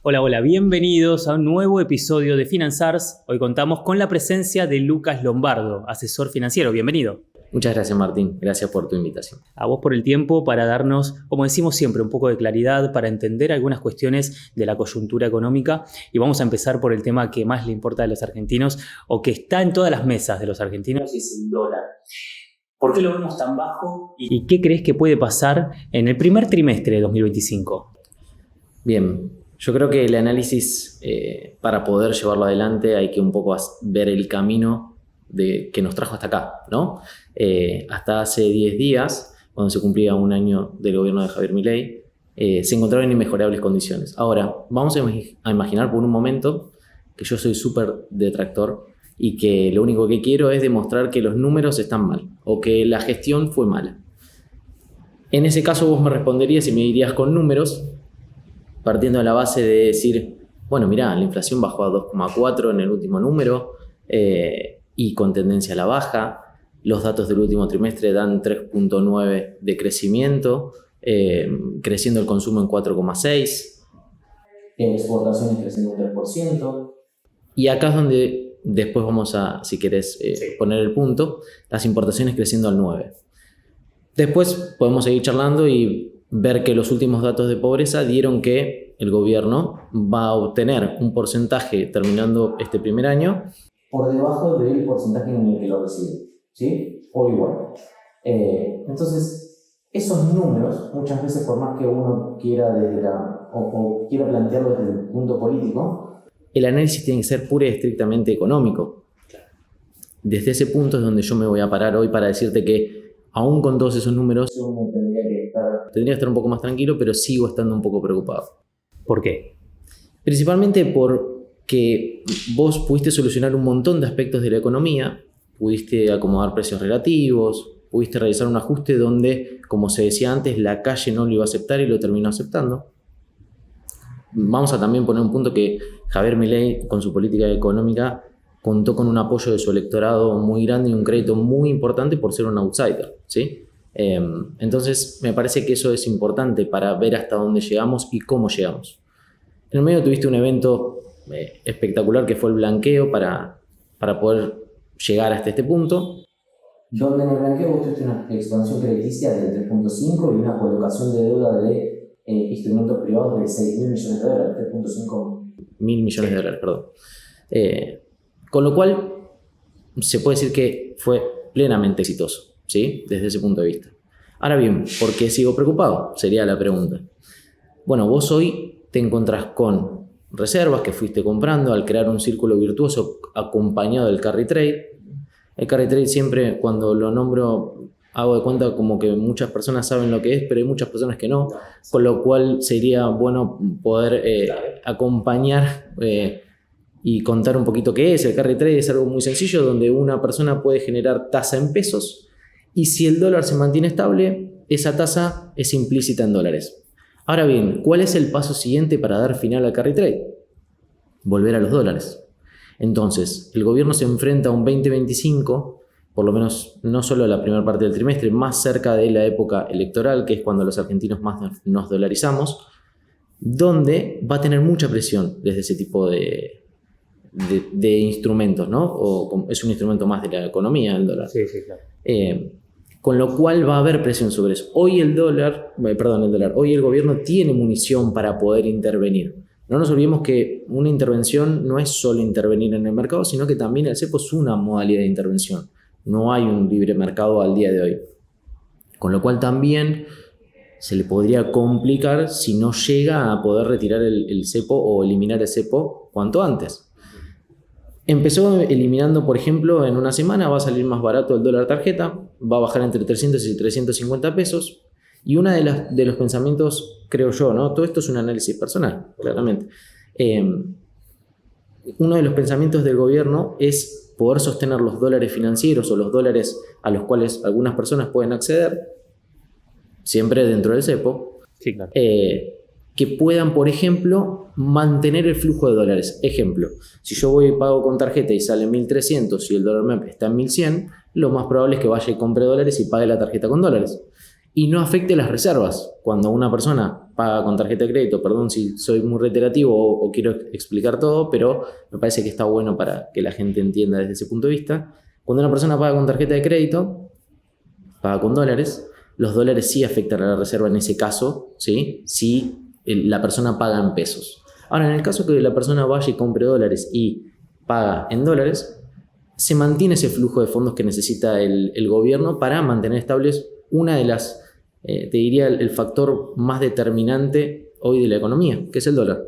Hola, hola, bienvenidos a un nuevo episodio de Finanzars. Hoy contamos con la presencia de Lucas Lombardo, asesor financiero. Bienvenido. Muchas gracias, Martín. Gracias por tu invitación. A vos por el tiempo para darnos, como decimos siempre, un poco de claridad para entender algunas cuestiones de la coyuntura económica. Y vamos a empezar por el tema que más le importa a los argentinos o que está en todas las mesas de los argentinos y es el dólar. ¿Por qué lo vemos tan bajo? ¿Y qué crees que puede pasar en el primer trimestre de 2025? Bien, yo creo que el análisis, para poder llevarlo adelante, hay que un poco ver el camino que nos trajo hasta acá, ¿no? Hasta hace 10 días, cuando se cumplía un año del gobierno de Javier Milei, se encontraban en inmejorables condiciones. Ahora, vamos a imaginar por un momento que yo soy súper detractor y que lo único que quiero es demostrar que los números están mal o que la gestión fue mala. En ese caso vos me responderías y me dirías con números, partiendo de la base de decir, bueno, mirá, la inflación bajó a 2,4 en el último número y con tendencia a la baja. Los datos del último trimestre dan 3,9 de crecimiento, creciendo el consumo en 4,6, exportaciones creciendo un 3%. Y acá es donde después vamos a, si querés, poner el punto, las importaciones creciendo al 9. Después podemos seguir charlando y ver que los últimos datos de pobreza dieron que el gobierno va a obtener un porcentaje terminando este primer año por debajo del porcentaje en el que lo recibe, ¿sí? O igual. Entonces, esos números, muchas veces por más que uno quiera o quiera plantearlo desde el punto político, el análisis tiene que ser pura y estrictamente económico. Desde ese punto es donde yo me voy a parar hoy para decirte que aún con todos esos números uno tendría que estar un poco más tranquilo, pero sigo estando un poco preocupado. ¿Por qué? Principalmente porque vos pudiste solucionar un montón de aspectos de la economía, pudiste acomodar precios relativos, pudiste realizar un ajuste donde, como se decía antes, la calle no lo iba a aceptar y lo terminó aceptando. Vamos a también poner un punto que Javier Milei, con su política económica, contó con un apoyo de su electorado muy grande y un crédito muy importante por ser un outsider, ¿sí? Entonces me parece que eso es importante para ver hasta dónde llegamos y cómo llegamos. En el medio tuviste un evento espectacular que fue el blanqueo para poder llegar hasta este punto, donde en el blanqueo vos tuviste una expansión crediticia del 3.5 y una colocación de deuda de instrumentos privados de 6.000 millones de dólares, 3.5 mil millones de dólares, perdón. Con lo cual se puede decir que fue plenamente exitoso, ¿sí? Desde ese punto de vista. Ahora bien, ¿por qué sigo preocupado? Sería la pregunta. Bueno, vos hoy te encontrás con reservas que fuiste comprando al crear un círculo virtuoso acompañado del carry trade. El carry trade siempre, cuando lo nombro, hago de cuenta como que muchas personas saben lo que es, pero hay muchas personas que no, con lo cual sería bueno poder acompañar y contar un poquito qué es. El carry trade es algo muy sencillo donde una persona puede generar tasa en pesos y si el dólar se mantiene estable, esa tasa es implícita en dólares. Ahora bien, ¿cuál es el paso siguiente para dar final al carry trade? Volver a los dólares. Entonces, el gobierno se enfrenta a un 2025, por lo menos no solo la primera parte del trimestre, más cerca de la época electoral, que es cuando los argentinos más nos dolarizamos, donde va a tener mucha presión desde ese tipo de instrumentos, ¿no? O es un instrumento más de la economía, el dólar. Sí, claro. Con lo cual va a haber presión sobre eso. Hoy el gobierno tiene munición para poder intervenir. No nos olvidemos que una intervención no es solo intervenir en el mercado, sino que también el cepo es una modalidad de intervención. No hay un libre mercado al día de hoy. Con lo cual también se le podría complicar si no llega a poder retirar el cepo o eliminar el cepo cuanto antes. Empezó eliminando, por ejemplo, en una semana va a salir más barato el dólar tarjeta, va a bajar entre 300 y 350 pesos. Y uno de los pensamientos, creo yo, ¿no? Todo esto es un análisis personal, claramente. Uno de los pensamientos del gobierno es poder sostener los dólares financieros o los dólares a los cuales algunas personas pueden acceder, siempre dentro del cepo, Sí, claro. que puedan, por ejemplo, mantener el flujo de dólares. Ejemplo, si yo voy y pago con tarjeta y sale 1.300 y el dólar MEP está en 1.100, lo más probable es que vaya y compre dólares y pague la tarjeta con dólares. Y no afecte las reservas. Cuando una persona paga con tarjeta de crédito. Perdón si soy muy reiterativo o quiero explicar todo, pero me parece que está bueno para que la gente entienda desde ese punto de vista. Cuando una persona paga con tarjeta de crédito, paga con dólares, los dólares sí afectan a la reserva en ese caso, ¿sí? Si la persona paga en pesos. Ahora, en el caso que la persona vaya y compre dólares y paga en dólares, se mantiene ese flujo de fondos que necesita el gobierno para mantener estables una de las, te diría, el factor más determinante hoy de la economía, que es el dólar.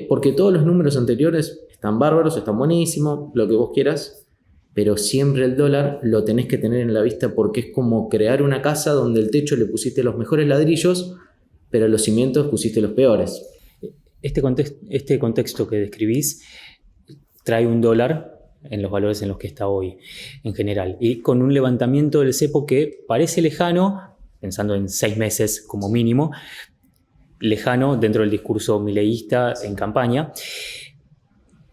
Porque todos los números anteriores están bárbaros, están buenísimos, lo que vos quieras, pero siempre el dólar lo tenés que tener en la vista porque es como crear una casa donde el techo le pusiste los mejores ladrillos, pero los cimientos pusiste los peores. Este contexto que describís trae un dólar en los valores en los que está hoy, en general, y con un levantamiento del cepo que parece lejano, pensando en 6 meses como mínimo, lejano dentro del discurso mileísta en campaña,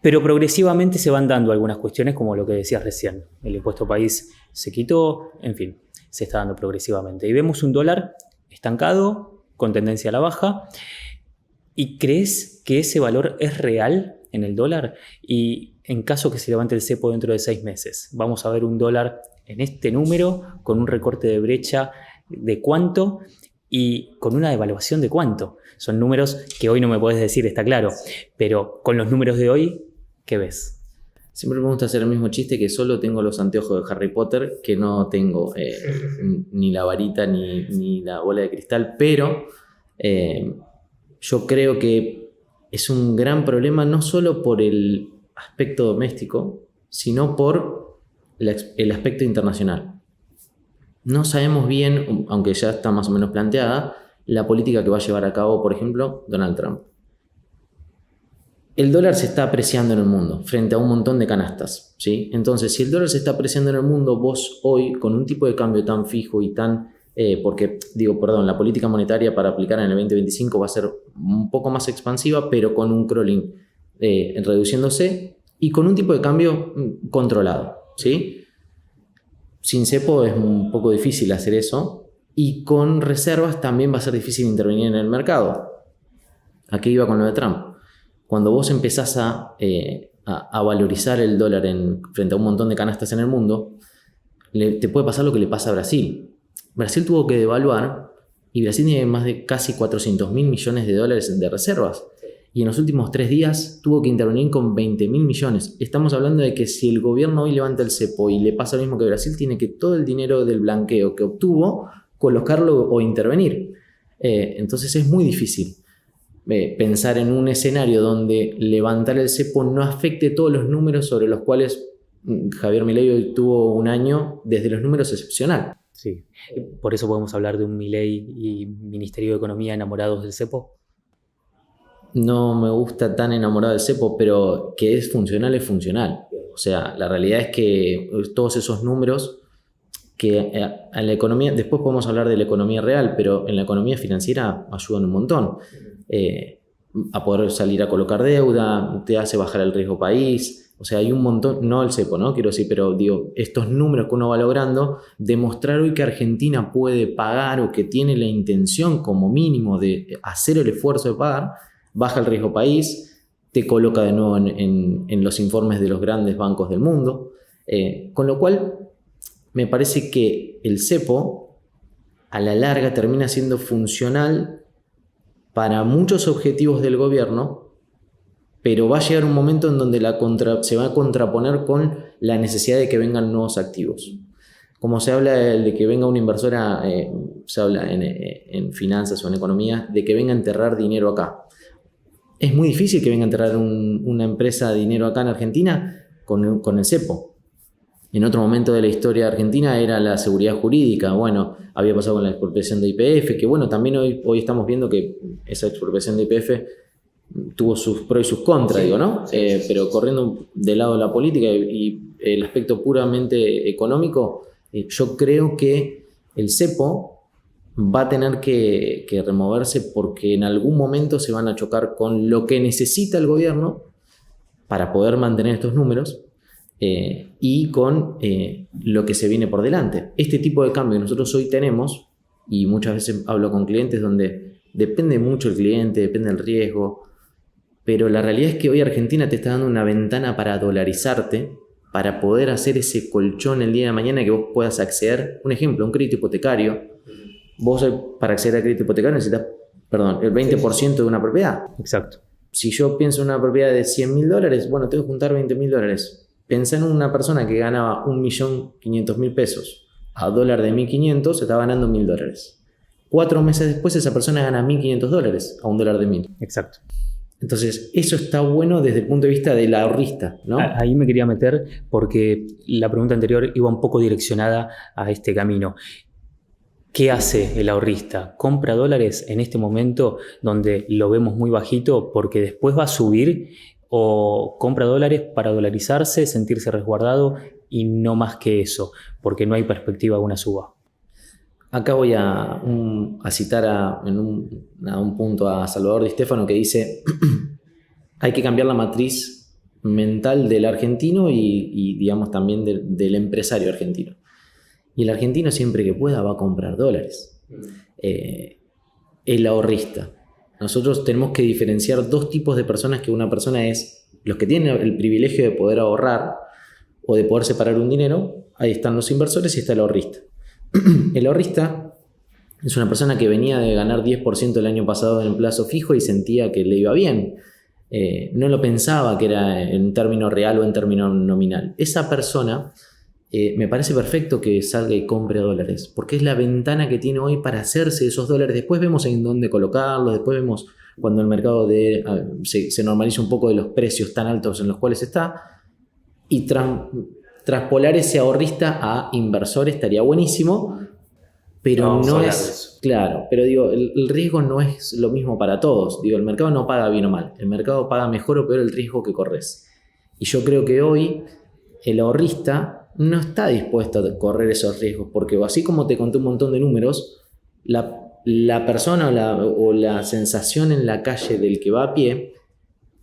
pero progresivamente se van dando algunas cuestiones como lo que decías recién. El impuesto país se quitó, en fin, se está dando progresivamente. Y vemos un dólar estancado, con tendencia a la baja. ¿Y crees que ese valor es real en el dólar? Y en caso que se levante el cepo dentro de 6 meses, vamos a ver un dólar en este número con un recorte de brecha de cuánto y con una devaluación de cuánto. Son números que hoy no me puedes decir, está claro, pero con los números de hoy, ¿qué ves? Siempre me gusta hacer el mismo chiste que solo tengo los anteojos de Harry Potter, que no tengo ni la varita ni la bola de cristal, pero yo creo que es un gran problema no solo por el aspecto doméstico, sino por el aspecto internacional. No sabemos bien, aunque ya está más o menos planteada, la política que va a llevar a cabo, por ejemplo, Donald Trump. El dólar se está apreciando en el mundo frente a un montón de canastas, ¿sí? Entonces, si el dólar se está apreciando en el mundo, vos hoy, con un tipo de cambio tan fijo y tan... la política monetaria para aplicar en el 2025 va a ser un poco más expansiva, pero con un crawling reduciéndose y con un tipo de cambio controlado, ¿sí? Sin cepo es un poco difícil hacer eso y con reservas también va a ser difícil intervenir en el mercado. ¿A qué iba con lo de Trump? Cuando vos empezás a valorizar el dólar frente a un montón de canastas en el mundo, te puede pasar lo que le pasa a Brasil. Brasil tuvo que devaluar y Brasil tiene más de casi 400.000 millones de dólares de reservas. Y en los últimos 3 días tuvo que intervenir con 20.000 millones. Estamos hablando de que si el gobierno hoy levanta el cepo y le pasa lo mismo que Brasil, tiene que todo el dinero del blanqueo que obtuvo, colocarlo o intervenir. Entonces es muy difícil pensar en un escenario donde levantar el cepo no afecte todos los números sobre los cuales Javier Milei hoy tuvo un año desde los números excepcional. Sí. Por eso podemos hablar de un Milei y Ministerio de Economía enamorados del cepo. No me gusta tan enamorado del cepo, pero que es funcional, es funcional. O sea, la realidad es que todos esos números que a la economía, después podemos hablar de la economía real, pero en la economía financiera ayudan un montón. A poder salir a colocar deuda, te hace bajar el riesgo país. O sea, hay un montón, no el cepo, ¿no? Quiero decir, pero digo, estos números que uno va logrando, demostrar hoy que Argentina puede pagar o que tiene la intención como mínimo de hacer el esfuerzo de pagar, baja el riesgo país, te coloca de nuevo en los informes de los grandes bancos del mundo. Con lo cual, me parece que el cepo, a la larga, termina siendo funcional para muchos objetivos del gobierno, pero va a llegar un momento en donde se va a contraponer con la necesidad de que vengan nuevos activos. Como se habla de que venga una inversora, se habla en finanzas o en economía, de que venga a enterrar dinero acá. Es muy difícil que venga a enterrar una empresa de dinero acá en Argentina con el cepo. En otro momento de la historia de Argentina era la seguridad jurídica. Bueno, había pasado con la expropiación de YPF, que bueno, también hoy estamos viendo que esa expropiación de YPF tuvo sus pros y sus contras, digo, ¿no? Pero corriendo del lado de la política y el aspecto puramente económico, yo creo que el cepo va a tener que removerse porque en algún momento se van a chocar con lo que necesita el gobierno para poder mantener estos números y con lo que se viene por delante. Este tipo de cambio que nosotros hoy tenemos, y muchas veces hablo con clientes donde Depende mucho el cliente, depende del riesgo, pero la realidad es que hoy Argentina te está dando una ventana para dolarizarte, para poder hacer ese colchón el día de mañana que vos puedas acceder. Un ejemplo, un crédito hipotecario. Vos para acceder al crédito hipotecario necesitas, el 20% de una propiedad. Exacto. Si yo pienso en una propiedad de $100.000, bueno, tengo que juntar $20.000. Pensá en una persona que ganaba 1.500.000 pesos a dólar de 1.500, se está ganando $1.000. 4 meses después esa persona gana $1.500 a un dólar de 1.000. Exacto. Entonces, eso está bueno desde el punto de vista del ahorrista, ¿no? Ahí me quería meter porque la pregunta anterior iba un poco direccionada a este camino. ¿Qué hace el ahorrista? ¿Compra dólares en este momento donde lo vemos muy bajito porque después va a subir? ¿O compra dólares para dolarizarse, sentirse resguardado y no más que eso? Porque no hay perspectiva de una suba. Acá voy a citar en un punto a Salvador Di Stéfano que dice: hay que cambiar la matriz mental del argentino y digamos también del empresario argentino. Y el argentino siempre que pueda va a comprar dólares. El ahorrista. Nosotros tenemos que diferenciar dos tipos de personas, que una persona es los que tienen el privilegio de poder ahorrar o de poder separar un dinero. Ahí están los inversores y está el ahorrista. El ahorrista es una persona que venía de ganar 10% el año pasado en plazo fijo y sentía que le iba bien. No lo pensaba que era en término real o en término nominal. Esa persona me parece perfecto que salga y compre dólares, porque es la ventana que tiene hoy para hacerse esos dólares. Después vemos en dónde colocarlos, después vemos cuando el mercado se normaliza un poco de los precios tan altos en los cuales está, y traspolar ese ahorrista a inversor estaría buenísimo, pero no es claro. Pero digo, el riesgo no es lo mismo para todos. Digo, el mercado no paga bien o mal, el mercado paga mejor o peor el riesgo que corres. Y yo creo que hoy el ahorrista no está dispuesto a correr esos riesgos, porque así como te conté un montón de números, la persona o la sensación en la calle del que va a pie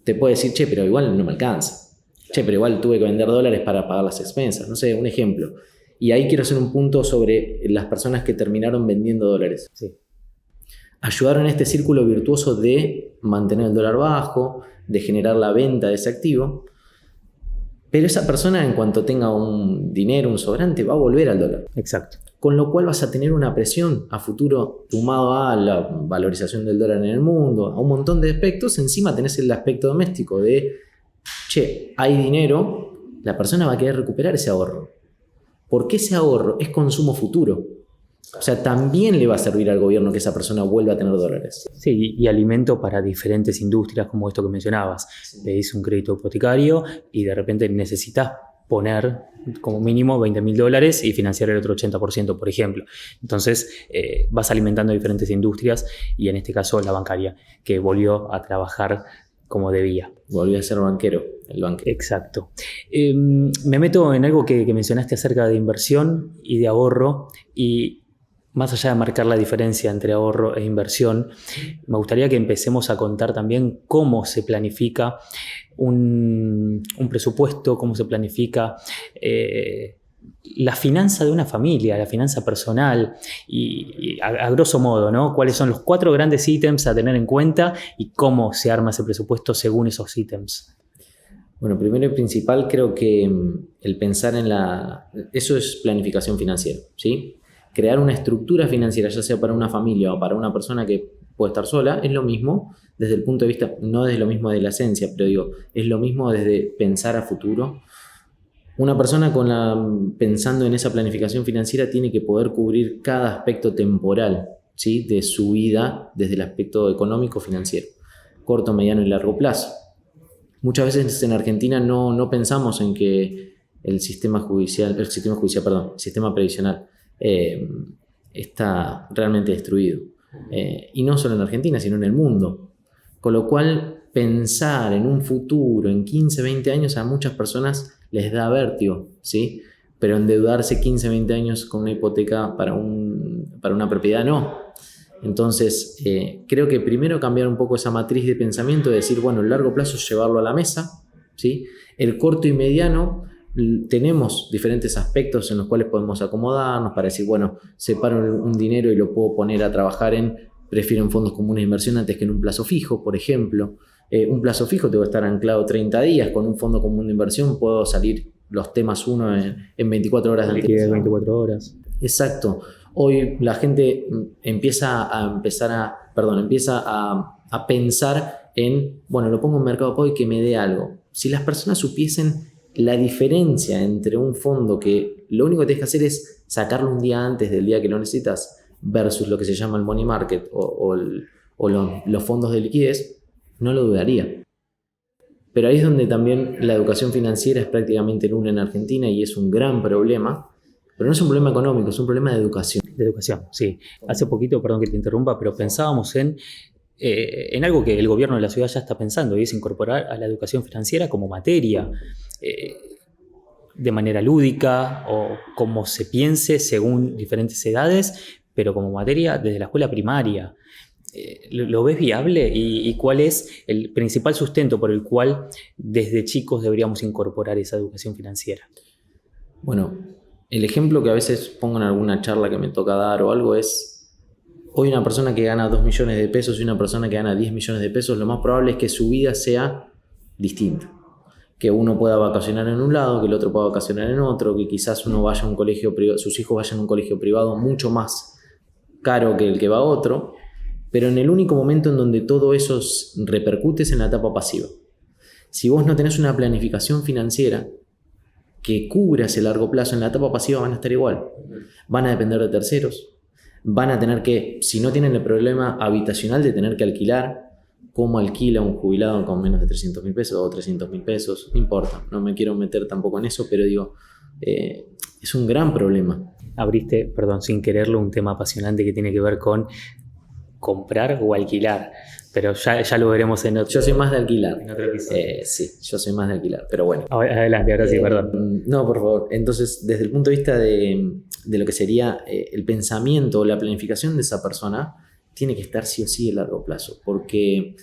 te puede decir: che, pero igual no me alcanza. Che, pero igual tuve que vender dólares para pagar las expensas. No sé, un ejemplo. Y ahí quiero hacer un punto sobre las personas que terminaron vendiendo dólares. Sí. Ayudaron en este círculo virtuoso de mantener el dólar bajo, de generar la venta de ese activo. Pero esa persona, en cuanto tenga un dinero, un sobrante, va a volver al dólar. Exacto. Con lo cual vas a tener una presión a futuro sumado a la valorización del dólar en el mundo, a un montón de aspectos. Encima tenés el aspecto doméstico de: che, hay dinero, la persona va a querer recuperar ese ahorro. Porque ese ahorro es consumo futuro. O sea, también le va a servir al gobierno que esa persona vuelva a tener dólares. Sí, y alimento para diferentes industrias, como esto que mencionabas. Sí. Le hice un crédito hipotecario y de repente necesitas poner como mínimo $20.000 y financiar el otro 80%, por ejemplo. Entonces vas alimentando diferentes industrias, y en este caso la bancaria, que volvió a trabajar como debía. Volvió a ser banquero, el banquero. Exacto. Me meto en algo que mencionaste acerca de inversión y de ahorro, y más allá de marcar la diferencia entre ahorro e inversión, me gustaría que empecemos a contar también cómo se planifica un presupuesto, cómo se planifica la finanza de una familia, la finanza personal, y a grosso modo, ¿no? ¿Cuáles son los 4 grandes ítems a tener en cuenta y cómo se arma ese presupuesto según esos ítems? Bueno, primero y principal, creo que el pensar eso es planificación financiera, ¿sí? Crear una estructura financiera, ya sea para una familia o para una persona que puede estar sola, es lo mismo desde el punto de vista, no desde lo mismo de la esencia, pero digo, es lo mismo desde pensar a futuro. Una persona pensando en esa planificación financiera tiene que poder cubrir cada aspecto temporal, ¿sí?, de su vida desde el aspecto económico financiero, corto, mediano y largo plazo. Muchas veces en Argentina no pensamos en que el sistema previsional está realmente destruido. Y no solo en Argentina, sino en el mundo. Con lo cual, pensar en un futuro, en 15, 20 años, a muchas personas les da vértigo, ¿sí? Pero endeudarse 15, 20 años con una hipoteca para una propiedad, no. Entonces, creo que primero cambiar un poco esa matriz de pensamiento, de decir, bueno, el largo plazo llevarlo a la mesa, ¿sí? El corto y mediano, tenemos diferentes aspectos en los cuales podemos acomodarnos para decir, bueno, separo un dinero y lo puedo poner a trabajar en prefieren fondos comunes de inversión antes que en un plazo fijo, por ejemplo. Un plazo fijo tengo que estar anclado 30 días, con un fondo común de inversión puedo salir los temas uno en 24 horas de anticipación. 24 horas. Exacto. Hoy la gente empieza a pensar en, bueno, lo pongo en Mercado Pago y que me dé algo. Si las personas supiesen la diferencia entre un fondo que lo único que tienes que hacer es sacarlo un día antes del día que lo necesitas versus lo que se llama el money market o los fondos de liquidez, no lo dudaría. Pero ahí es donde también la educación financiera es prácticamente nula en Argentina y es un gran problema. Pero no es un problema económico, es un problema de educación. De educación, sí. Hace poquito, perdón que te interrumpa, pero pensábamos en algo que el gobierno de la ciudad ya está pensando, y es incorporar a la educación financiera como materia, de manera lúdica o como se piense según diferentes edades, pero como materia desde la escuela primaria. ¿Lo ves viable? ¿Y cuál es el principal sustento por el cual desde chicos deberíamos incorporar esa educación financiera? Bueno, el ejemplo que a veces pongo en alguna charla que me toca dar o algo es: hoy una persona que gana 2 millones de pesos y una persona que gana 10 millones de pesos, lo más probable es que su vida sea distinta. Que uno pueda vacacionar en un lado, que el otro pueda vacacionar en otro, que quizás uno vaya a un colegio privado, sus hijos vayan a un colegio privado mucho más caro que el que va a otro, pero en el único momento en donde todo eso repercute es en la etapa pasiva. Si vos no tenés una planificación financiera que cubra ese largo plazo, en la etapa pasiva van a estar igual. Van a depender de terceros, van a tener que, si no tienen el problema habitacional de tener que alquilar, ¿cómo alquila un jubilado con menos de 300.000 pesos o 300.000 pesos? No importa, no me quiero meter tampoco en eso, pero digo, es un gran problema. Abriste, perdón, sin quererlo, un tema apasionante que tiene que ver con comprar o alquilar, pero ya lo veremos en otro. Yo soy más de alquilar. En otro episodio. Sí, yo soy más de alquilar, pero bueno. Adelante, ahora sí, perdón. No, por favor. Entonces, desde el punto de vista de lo que sería el pensamiento o la planificación de esa persona, tiene que estar sí o sí a largo plazo, porque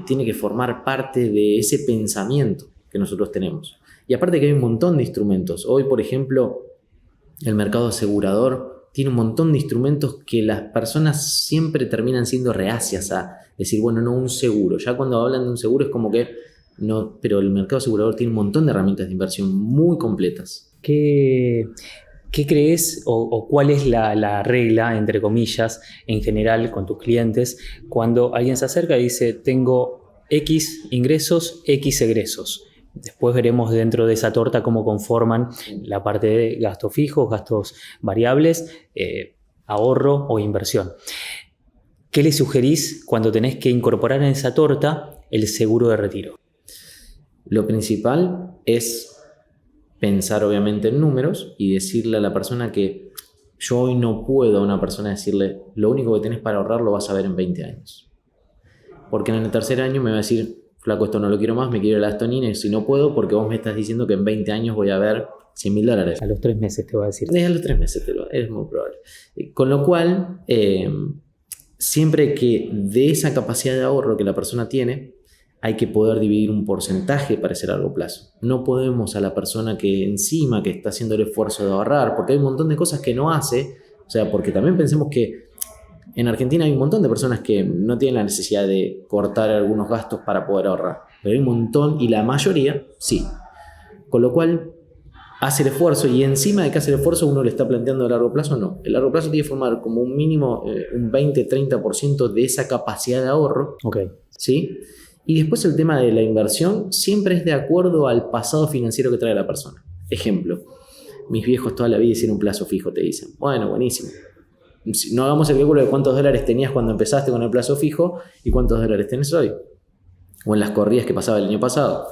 tiene que formar parte de ese pensamiento que nosotros tenemos. Y aparte que hay un montón de instrumentos. Hoy, por ejemplo, el mercado asegurador tiene un montón de instrumentos que las personas siempre terminan siendo reacias a decir, bueno, no, un seguro. Ya cuando hablan de un seguro es como que no, pero el mercado asegurador tiene un montón de herramientas de inversión muy completas. ¿Qué crees o cuál es la regla, entre comillas, en general con tus clientes cuando alguien se acerca y dice, tengo X ingresos, X egresos? Después veremos dentro de esa torta cómo conforman la parte de gastos fijos, gastos variables, ahorro o inversión. ¿Qué le sugerís cuando tenés que incorporar en esa torta el seguro de retiro? Lo principal es pensar obviamente en números y decirle a la persona que yo hoy no puedo a una persona decirle lo único que tenés para ahorrar lo vas a ver en 20 años. Porque en el tercer año me va a decir, flaco, esto no lo quiero más, me quiero ir a la Astonina y si no puedo porque vos me estás diciendo que en 20 años voy a ver $100.000. A los 3 meses te va a decir. A los 3 meses es muy probable. Con lo cual, siempre que de esa capacidad de ahorro que la persona tiene, hay que poder dividir un porcentaje para ese largo plazo. No podemos a la persona que encima que está haciendo el esfuerzo de ahorrar, porque hay un montón de cosas que no hace, o sea, porque también pensemos que en Argentina hay un montón de personas que no tienen la necesidad de cortar algunos gastos para poder ahorrar, pero hay un montón y la mayoría sí. Con lo cual hace el esfuerzo y encima de que hace el esfuerzo uno le está planteando a largo plazo, no. El largo plazo tiene que formar como un mínimo un 20-30% de esa capacidad de ahorro. Okay. ¿Sí? Y después el tema de la inversión siempre es de acuerdo al pasado financiero que trae la persona. Ejemplo, mis viejos toda la vida hicieron un plazo fijo, te dicen. Bueno, buenísimo. No hagamos el cálculo de cuántos dólares tenías cuando empezaste con el plazo fijo y cuántos dólares tenés hoy. O en las corridas que pasaba el año pasado.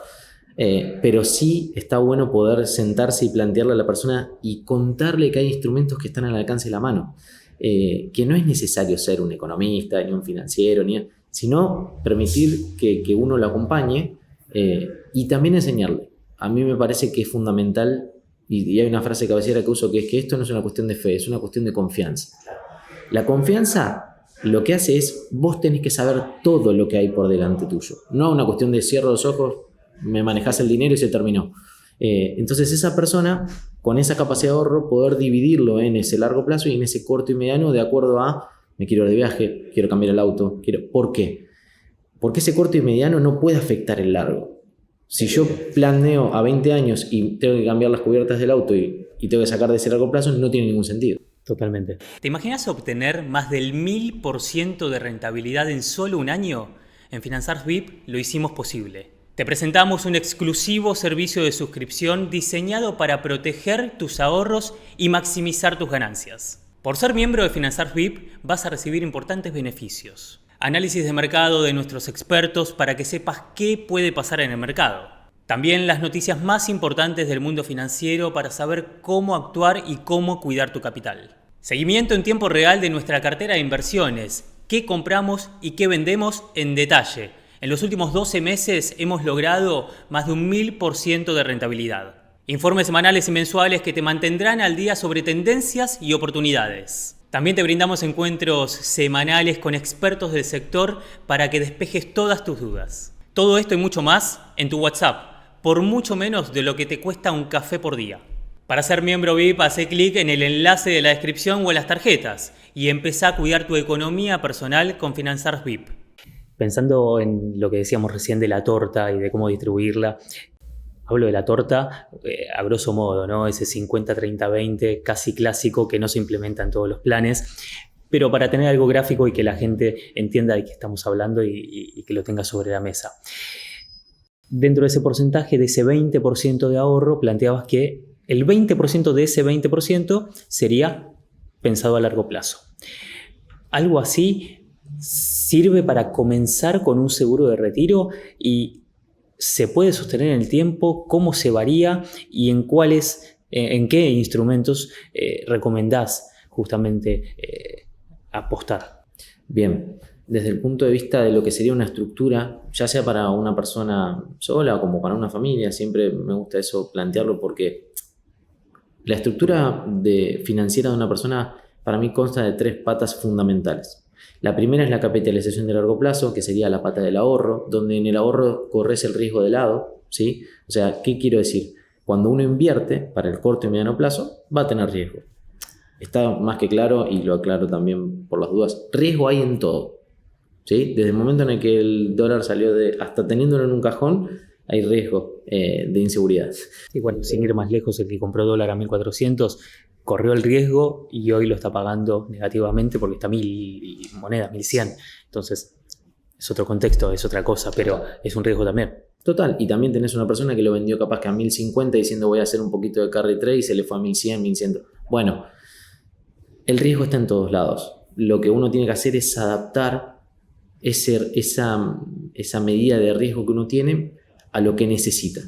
Pero sí está bueno poder sentarse y plantearle a la persona y contarle que hay instrumentos que están al alcance de la mano. Que no es necesario ser un economista, ni un financiero, sino permitir que uno lo acompañe y también enseñarle. A mí me parece que es fundamental, y hay una frase cabecera que uso, que es que esto no es una cuestión de fe, es una cuestión de confianza. La confianza lo que hace es, vos tenés que saber todo lo que hay por delante tuyo. No una cuestión de cierro los ojos, me manejás el dinero y se terminó. Entonces esa persona, con esa capacidad de ahorro, poder dividirlo en ese largo plazo y en ese corto y mediano de acuerdo a me quiero ir de viaje, quiero cambiar el auto, ¿Por qué? Porque ese corto y mediano no puede afectar el largo. Si yo planeo a 20 años y tengo que cambiar las cubiertas del auto y tengo que sacar de ese largo plazo, no tiene ningún sentido. Totalmente. ¿Te imaginas obtener más del 1000% de rentabilidad en solo un año? En Finanzars VIP lo hicimos posible. Te presentamos un exclusivo servicio de suscripción diseñado para proteger tus ahorros y maximizar tus ganancias. Por ser miembro de Finanzars VIP vas a recibir importantes beneficios. Análisis de mercado de nuestros expertos para que sepas qué puede pasar en el mercado. También las noticias más importantes del mundo financiero para saber cómo actuar y cómo cuidar tu capital. Seguimiento en tiempo real de nuestra cartera de inversiones, qué compramos y qué vendemos en detalle. En los últimos 12 meses hemos logrado más de un 1000% de rentabilidad. Informes semanales y mensuales que te mantendrán al día sobre tendencias y oportunidades. También te brindamos encuentros semanales con expertos del sector para que despejes todas tus dudas. Todo esto y mucho más en tu WhatsApp, por mucho menos de lo que te cuesta un café por día. Para ser miembro VIP, hace clic en el enlace de la descripción o en las tarjetas y empezá a cuidar tu economía personal con Finanzars VIP. Pensando en lo que decíamos recién de la torta y de cómo distribuirla, hablo de la torta a grosso modo, ¿no? Ese 50-30-20 casi clásico que no se implementa en todos los planes, pero para tener algo gráfico y que la gente entienda de qué estamos hablando y que lo tenga sobre la mesa. Dentro de ese porcentaje, de ese 20% de ahorro, planteabas que el 20% de ese 20% sería pensado a largo plazo. Algo así sirve para comenzar con un seguro de retiro y se puede sostener en el tiempo, cómo se varía y en qué instrumentos recomendás justamente apostar. Bien. Desde el punto de vista de lo que sería una estructura, ya sea para una persona sola o como para una familia, siempre me gusta eso plantearlo porque la estructura financiera de una persona para mí consta de 3 patas fundamentales. La primera es la capitalización de largo plazo, que sería la pata del ahorro, donde en el ahorro corres el riesgo de lado, ¿sí? O sea, ¿qué quiero decir? Cuando uno invierte para el corto y mediano plazo, va a tener riesgo. Está más que claro y lo aclaro también por las dudas. Riesgo hay en todo. ¿Sí? Desde el momento en el que el dólar salió hasta teniéndolo en un cajón, hay riesgo de inseguridad. Y bueno, sin ir más lejos, el que compró dólar a 1400 corrió el riesgo y hoy lo está pagando negativamente porque está 1000 y monedas, 1100. Entonces, es otro contexto, es otra cosa, pero es un riesgo también. Total, y también tenés una persona que lo vendió capaz que a 1050 diciendo voy a hacer un poquito de carry trade y se le fue a 1100, 1100. Bueno, el riesgo está en todos lados. Lo que uno tiene que hacer es adaptar esa medida de riesgo que uno tiene a lo que necesita.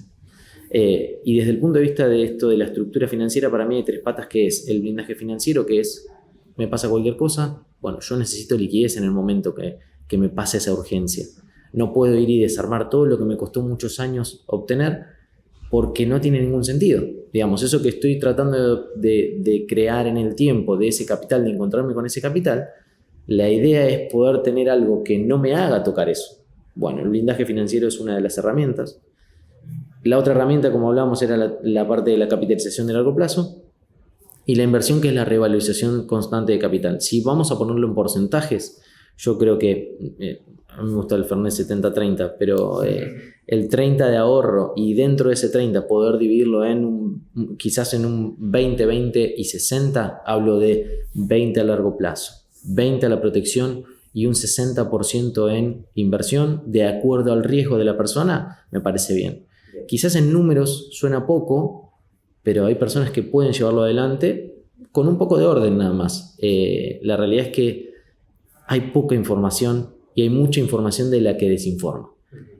Y desde el punto de vista de esto de la estructura financiera, para mí hay 3 patas, que es el blindaje financiero, que es, me pasa cualquier cosa, bueno, yo necesito liquidez en el momento que me pase esa urgencia. No puedo ir y desarmar todo lo que me costó muchos años obtener porque no tiene ningún sentido. Digamos, eso que estoy tratando de crear en el tiempo, de ese capital, de encontrarme con ese capital, la idea es poder tener algo que no me haga tocar eso. Bueno, el blindaje financiero es una de las herramientas. La otra herramienta, como hablábamos, era la parte de la capitalización de largo plazo y la inversión, que es la revalorización constante de capital. Si vamos a ponerlo en porcentajes, yo creo que a mí me gusta el Fernet 70-30, pero el 30 de ahorro y dentro de ese 30 poder dividirlo quizás en un 20-20 y 60, hablo de 20 a largo plazo. 20 a la protección y un 60% en inversión de acuerdo al riesgo de la persona, me parece bien. Quizás en números suena poco, pero hay personas que pueden llevarlo adelante con un poco de orden nada más. La realidad es que hay poca información y hay mucha información de la que desinforma.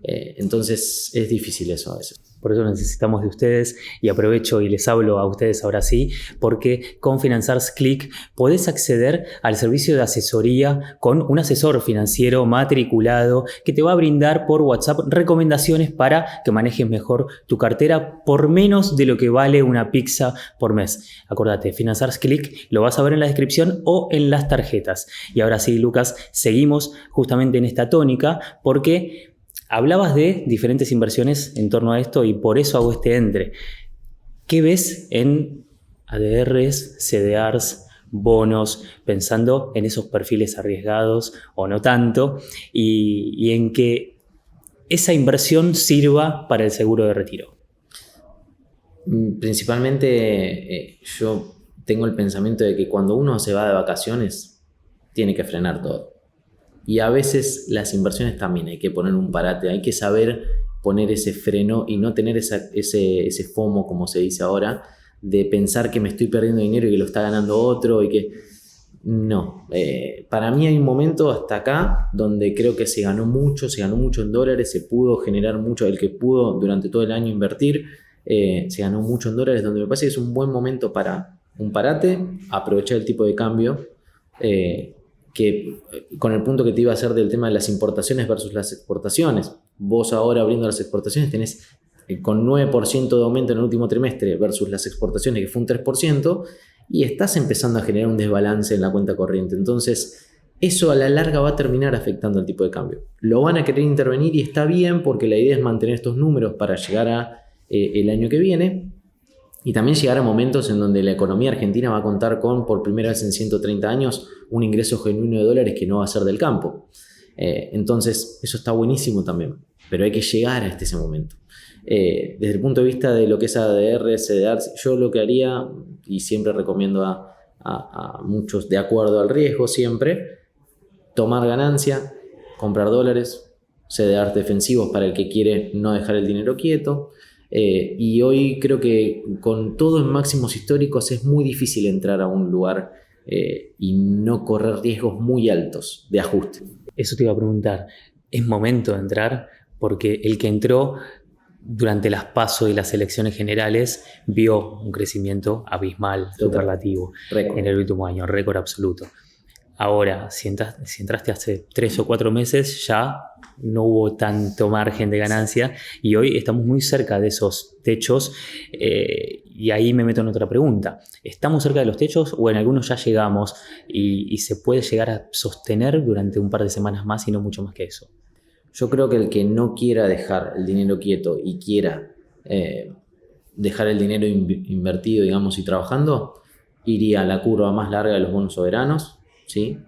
Entonces es difícil eso a veces. Por eso necesitamos de ustedes y aprovecho y les hablo a ustedes ahora sí, porque con Finanzars Click podés acceder al servicio de asesoría con un asesor financiero matriculado que te va a brindar por WhatsApp recomendaciones para que manejes mejor tu cartera por menos de lo que vale una pizza por mes. Acordate, Finanzars Click lo vas a ver en la descripción o en las tarjetas. Y ahora sí, Lucas, seguimos justamente en esta tónica porque hablabas de diferentes inversiones en torno a esto y por eso hago este entre. ¿Qué ves en ADRs, CDRs, bonos, pensando en esos perfiles arriesgados o no tanto, y en que esa inversión sirva para el seguro de retiro? Principalmente yo tengo el pensamiento de que cuando uno se va de vacaciones tiene que frenar todo. Y a veces las inversiones también hay que poner un parate, hay que saber poner ese freno y no tener ese FOMO, como se dice ahora, de pensar que me estoy perdiendo dinero y que lo está ganando otro y que... No, para mí hay un momento hasta acá donde creo que se ganó mucho en dólares, se pudo generar mucho, el que pudo durante todo el año invertir, se ganó mucho en dólares, donde me parece que es un buen momento para un parate, aprovechar el tipo de cambio, que con el punto que te iba a hacer del tema de las importaciones versus las exportaciones. Vos ahora abriendo las exportaciones tenés con 9% de aumento en el último trimestre versus las exportaciones que fue un 3%, y estás empezando a generar un desbalance en la cuenta corriente. Entonces, eso a la larga va a terminar afectando el tipo de cambio. Lo van a querer intervenir y está bien porque la idea es mantener estos números para llegar a el año que viene y también llegar a momentos en donde la economía argentina va a contar con, por primera vez en 130 años, un ingreso genuino de dólares que no va a ser del campo. Entonces, eso está buenísimo también, pero hay que llegar a ese momento. Desde el punto de vista de lo que es ADR, CDR, yo lo que haría, y siempre recomiendo a muchos de acuerdo al riesgo siempre, tomar ganancia, comprar dólares, CDR defensivos para el que quiere no dejar el dinero quieto. Y hoy creo que con todo en máximos históricos es muy difícil entrar a un lugar y no correr riesgos muy altos de ajuste. Eso te iba a preguntar, ¿es momento de entrar? Porque el que entró durante las PASO y las elecciones generales vio un crecimiento abismal, superlativo, en el último año, récord absoluto. Ahora, si entraste hace 3 o 4 meses, ya no hubo tanto margen de ganancia y hoy estamos muy cerca de esos techos, y ahí me meto en otra pregunta. ¿Estamos cerca de los techos o en algunos ya llegamos y se puede llegar a sostener durante un par de semanas más y no mucho más que eso? Yo creo que el que no quiera dejar el dinero quieto y quiera dejar el dinero invertido, digamos, y trabajando, iría a la curva más larga de los bonos soberanos, ¿sí?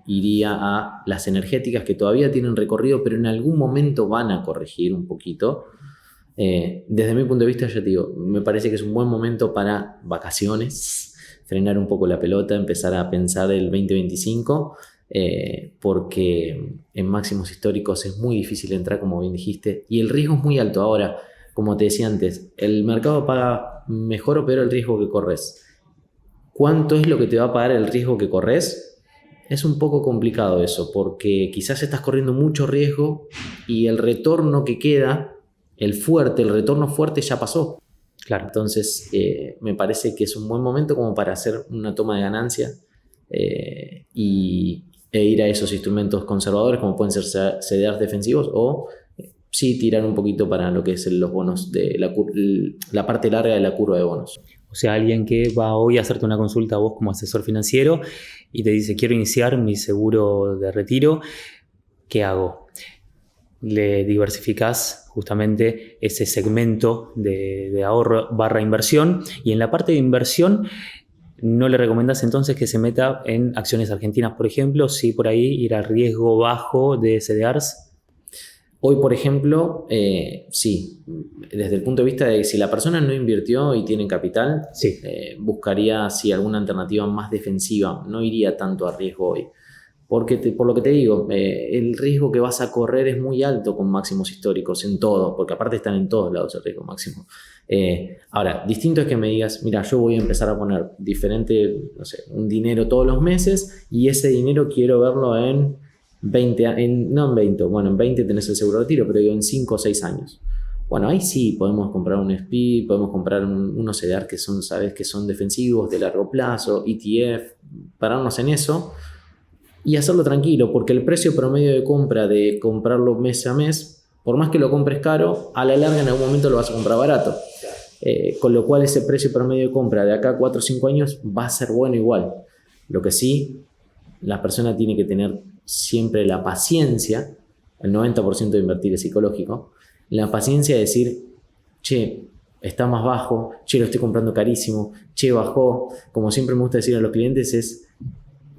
Iría a las energéticas que todavía tienen recorrido, pero en algún momento van a corregir un poquito. Desde mi punto de vista, ya te digo, me parece que es un buen momento para vacaciones, frenar un poco la pelota, empezar a pensar el 2025. Porque en máximos históricos es muy difícil entrar, como bien dijiste, y el riesgo es muy alto. Ahora, como te decía antes, el mercado paga mejor o peor el riesgo que corres. ¿Cuánto es lo que te va a pagar el riesgo que corres? Es un poco complicado eso, porque quizás estás corriendo mucho riesgo y el retorno que queda, el retorno fuerte ya pasó. Claro. Entonces, me parece que es un buen momento como para hacer una toma de ganancia e ir a esos instrumentos conservadores como pueden ser CDRs defensivos o sí tirar un poquito para lo que es los bonos de la parte larga de la curva de bonos. O sea, alguien que va hoy a hacerte una consulta a vos como asesor financiero y te dice quiero iniciar mi seguro de retiro, ¿qué hago? Le diversificás justamente ese segmento de ahorro / inversión y en la parte de inversión ¿no le recomendás entonces que se meta en acciones argentinas, por ejemplo? Sí, por ahí ir al riesgo bajo de CDRs. Hoy, por ejemplo, sí, desde el punto de vista de si la persona no invirtió y tiene capital, sí. Buscaría alguna alternativa más defensiva, no iría tanto a riesgo hoy. Porque por lo que te digo, el riesgo que vas a correr es muy alto con máximos históricos en todo, porque aparte están en todos lados el riesgo máximo. Ahora, distinto es que me digas, mira, yo voy a empezar a poner un dinero todos los meses y ese dinero quiero verlo en 20, no en 20, bueno, en 20 tenés el seguro de retiro, pero digo en 5 o 6 años. Bueno, ahí sí podemos comprar un SPI, podemos comprar unos CDR que son defensivos de largo plazo, ETF, pararnos en eso y hacerlo tranquilo, porque el precio promedio de compra de comprarlo mes a mes, por más que lo compres caro, a la larga en algún momento lo vas a comprar barato. Con lo cual ese precio promedio de compra de acá a 4 o 5 años va a ser bueno igual. Lo que sí, la persona tiene que tener siempre la paciencia, el 90% de invertir es psicológico, la paciencia de decir, che, está más bajo, che, lo estoy comprando carísimo, che, bajó. Como siempre me gusta decir a los clientes,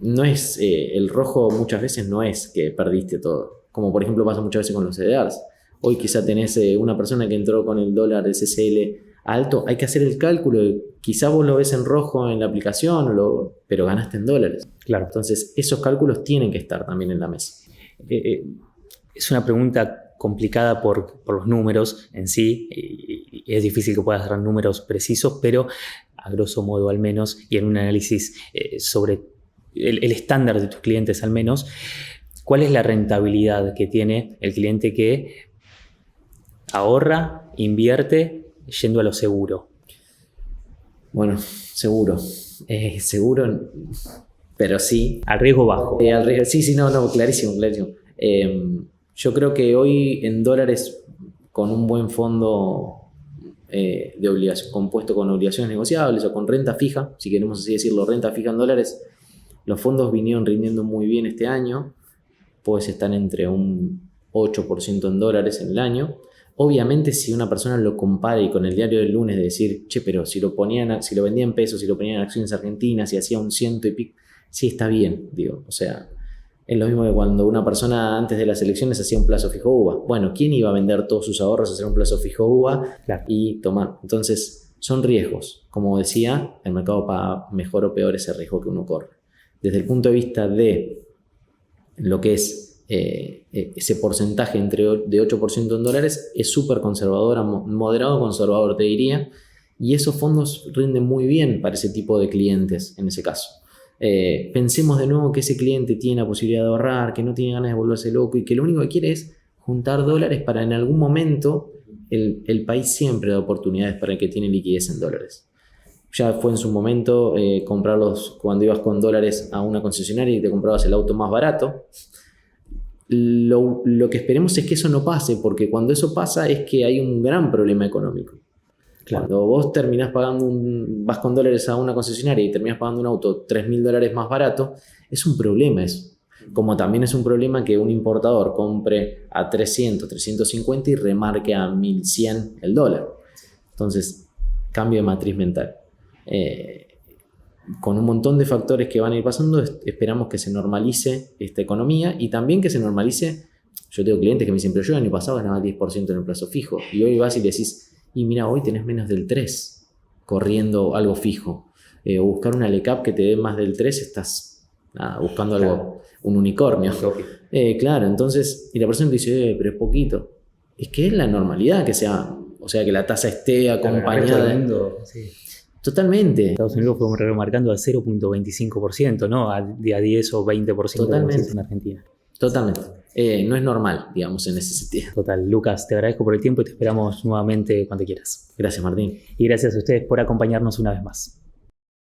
no es el rojo muchas veces no es que perdiste todo, como por ejemplo pasa muchas veces con los CDRs. Hoy quizá tenés una persona que entró con el dólar SSL alto, hay que hacer el cálculo, quizá vos lo ves en rojo en la aplicación, pero ganaste en dólares. Claro. Entonces esos cálculos tienen que estar también en la mesa. Es una pregunta complicada por los números en sí, y es difícil que puedas dar números precisos, pero a grosso modo al menos, y en un análisis sobre el estándar de tus clientes al menos, ¿cuál es la rentabilidad que tiene el cliente que ahorra, invierte yendo a lo seguro? Bueno, seguro, pero sí. Al riesgo bajo. Al riesgo, sí, no, clarísimo. Yo creo que hoy en dólares, con un buen fondo de obligación, compuesto con obligaciones negociables o con renta fija, si queremos así decirlo, renta fija en dólares, los fondos vinieron rindiendo muy bien este año, pues están entre un 8% en dólares en el año. Obviamente, si una persona lo compara y con el diario del lunes de decir, che, pero si lo vendía en pesos, si lo ponían en acciones argentinas, si hacía un 100 y pico, sí está bien, digo. O sea, es lo mismo que cuando una persona antes de las elecciones hacía un plazo fijo UVA. Bueno, ¿quién iba a vender todos sus ahorros a hacer un plazo fijo UVA y tomar? Entonces, son riesgos. Como decía, el mercado paga mejor o peor ese riesgo que uno corre. Desde el punto de vista de lo que es ese porcentaje de 8% en dólares, es súper conservador, moderado conservador te diría, y esos fondos rinden muy bien para ese tipo de clientes en ese caso. Pensemos de nuevo que ese cliente tiene la posibilidad de ahorrar, que no tiene ganas de volverse loco y que lo único que quiere es juntar dólares para en algún momento el país siempre da oportunidades para el que tiene liquidez en dólares. Ya fue en su momento comprarlos cuando ibas con dólares a una concesionaria y te comprabas el auto más barato. Lo que esperemos es que eso no pase, porque cuando eso pasa es que hay un gran problema económico. Claro. Cuando vos vas con dólares a una concesionaria y terminás pagando un auto $3.000 más barato, es un problema eso. Como también es un problema que un importador compre a 300, 350 y remarque a 1.100 el dólar. Entonces, cambio de matriz mental. Con un montón de factores que van a ir pasando, esperamos que se normalice esta economía y también que se normalice. Yo tengo clientes que me dicen, pero yo el año pasado ganaba 10% en el plazo fijo, y hoy vas y le decís, y mira, hoy tenés menos del 3% corriendo algo fijo, o buscar una LECAP que te dé más del 3%, estás buscando algo, un unicornio. Claro, entonces, y la persona te dice, pero es poquito. Es que es la normalidad que sea, o sea, que la tasa esté acompañada. Sí. Totalmente. Estados Unidos fue remarcando a 0.25%, ¿no? A 10 o 20% totalmente en Argentina. Totalmente. No es normal, digamos, en ese sentido. Total. Lucas, te agradezco por el tiempo y te esperamos nuevamente cuando quieras. Gracias, Martín. Y gracias a ustedes por acompañarnos una vez más.